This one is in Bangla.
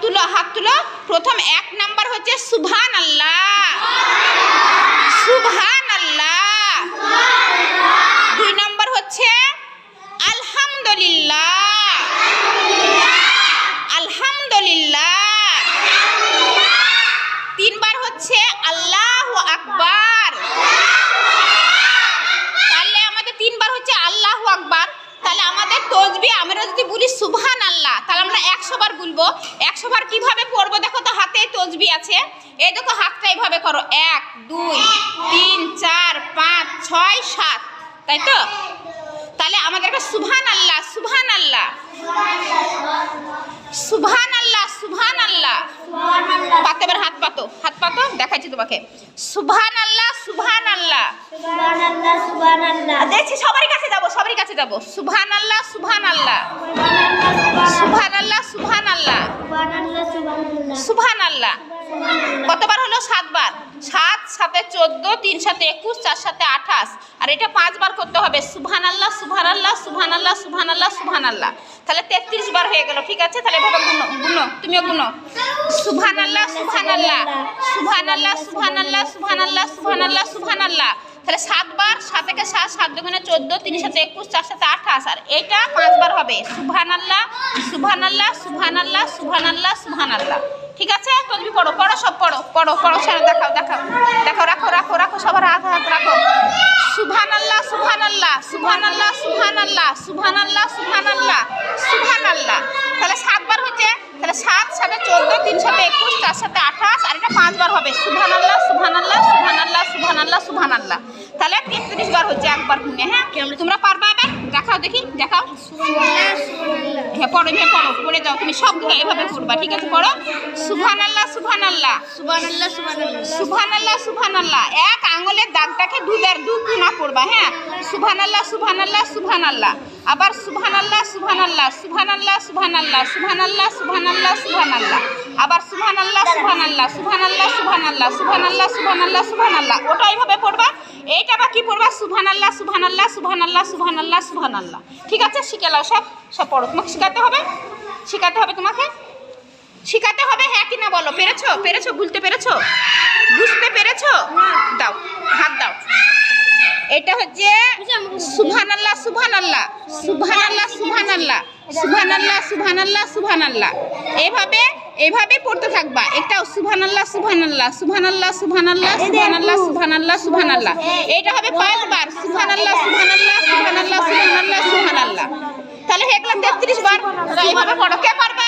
তুলো হাত তুলো। প্রথম 1 নাম্বার হচ্ছে সুবহানাল্লাহ, সুবহানাল্লাহ। 2 নাম্বার হচ্ছে আলহামদুলিল্লাহ, আলহামদুলিল্লাহ। 3 বার হচ্ছে আল্লাহু আকবার। তাহলে আমাদের 3 বার হচ্ছে আল্লাহু আকবার। তাহলে আমাদের তাসবিহ আমরা যদি বলি সুবহানাল্লাহ, তাহলে আমরা 100 বার বলবো। 100 বার কিভাবে পড়বো দেখো তো, হাতে তাসবিহ আছে, এই দেখো হাতটা এইভাবে করো, 1 2 3 4 5 6 7, তাই তো? তাহলে আমাদের সুবহানাল্লাহ, সুবহানাল্লাহ, সুবহানাল্লাহ, সুবহানাল্লাহ। পাতো, এবার হাত পাতো, হাত পাতো, দেখাচ্ছি তোমাকে। সুবহানাল্লাহ, সুবহানাল্লাহ, সুবহানাল্লাহ, সুবহানাল্লাহ। দেখছি সবারই কাছে যাব, সবারই কাছে যাব। সুবহানাল্লাহ, সুবহানাল্লাহ, সুবহানাল্লাহ, সুবহানাল্লাহ, সুবহানাল্লাহ, সুবহানাল্লাহ। কতবার হলো? 7 বার। 7 7 14, 3 7 21, 4 7 28, আর এটা 5 বার করতে হবে। সুবহানাল্লাহ, সুবহানাল্লাহ, সুবহানাল্লাহ, সুবহানাল্লাহ, সুবহানাল্লাহ। তাহলে 33 বার হয়ে গেল। ঠিক আছে, তাহলে এভাবে গুনো, গুনো, তুমিও গুনো। সুবহানাল্লাহ, সুবহানাল্লাহ, সুবহানাল্লাহ, সুবহানাল্লাহ, সুবহানাল্লাহ, সুবহানাল্লাহ, সুবহানাল্লাহ। তাহলে 7 বার, 7 একে 7, 7 দুগুণে 14, 3 7 21, 4 7 28, আর এটা 5 বার হবে। সুবহানাল্লাহ, সুবহানাল্লাহ, সুবহানাল্লাহ, সুবহানাল্লাহ, সুবহানাল্লাহ। ঠিক আছে, তাসবিহ পড়ো, পড়ো, সব পড়ো, পড়ো, পড়ো, দেখাও, দেখাও, দেখাও, রাখো, রাখো, রাখো, সবার হাত হাত রাখো। সুবহানাল্লাহ, সুবহানাল্লাহ, সুবহানাল্লাহ, সুবহানাল্লাহ, সুবহানাল্লাহ, সুবহানাল্লাহ, সুবহানাল্লাহ। তাহলে 7 বার হচ্ছে। তাহলে 7 7 14, 3 7 21, 4 7 28, আর এটা 5 বার হবে। সুবহানাল্লাহ, সুবহানাল্লাহ, সুবহানাল্লাহ, সুবহানাল্লাহ, সুবহানাল্লাহ। তাহলে 33 বার হচ্ছে একবার গুনে। হ্যাঁ, তোমরা পারবা? এবার দেখাও দেখি, দেখাও। হ্যাঁ, পড়ো, হ্যাঁ পড়ো, পড়ে যাও, তুমি সবগুলো এভাবে পড়বা। ঠিক আছে, পড়ো। সুবহানাল্লাহ, সুবহানাল্লাহ, সুবহানাল্লাহ, সুবহানাল্লাহ, সুবহানাল্লাহ, সুবহানাল্লাহ। এক আঙ্গুলের দাগটাকে 2 বার 2 গুণা করবা। হ্যাঁ, সুবহানাল্লাহ, সুবহানাল্লাহ, সুবহানাল্লাহ। আবার সুবহানাল্লাহ, সুবহানাল্লাহ, সুবহানাল্লাহ, সুবহানাল্লাহ, সুবহানাল্লাহ, সুবহানাল্লাহ, সুবহানাল্লাহ। আবার সুবহানাল্লাহ, সুবহানাল্লাহ, সুবহানাল্লাহ, সুবহানাল্লাহ, সুবহানাল্লাহ, সুবহানাল্লাহ, সুবহানাল্লাহ। ওটা এইভাবে পড়বা। এইটা বা কি পড়বা? সুবহানাল্লাহ, সুবহানাল্লাহ, সুবহানাল্লাহ, সুবহানাল্লাহ, সুবহানাল্লাহ। ঠিক আছে, শিখে নাও, সব সব পড়ো। তোমাকে শিখাতে হবে, শিখাতে হবে, তোমাকে শিখাতে হবে। হ্যাঁ কি না বলো? পেরেছো? পেরেছো? ভুলতে পেরেছো? বুঝতে পেরেছো? দাও, হাত দাও। এটা হচ্ছে সুবহানাল্লাহ, সুবহানাল্লাহ, সুবহানাল্লাহ, সুবহানাল্লাহ, সুবহানাল্লাহ, সুবহানাল্লাহ, সুবহানাল্লাহ। এইভাবে এইভাবে পড়তে থাকবা। এটাও সুবহানাল্লাহ, সুবহানাল্লাহ, সুবহানাল্লাহ, সুবহানাল্লাহ, সুবহানাল্লাহ, সুবহানাল্লাহ, সুবহানাল্লাহ। এইটা হবে 5 বার। সুবহানাল্লাহ, সুবহানাল্লাহ, সুবহানাল্লাহ, সুবহানাল্লাহ, সুবহানাল্লাহ। তাহলে হয়ে গেল 33 বার। এইভাবে পড়ো। কে পারবা?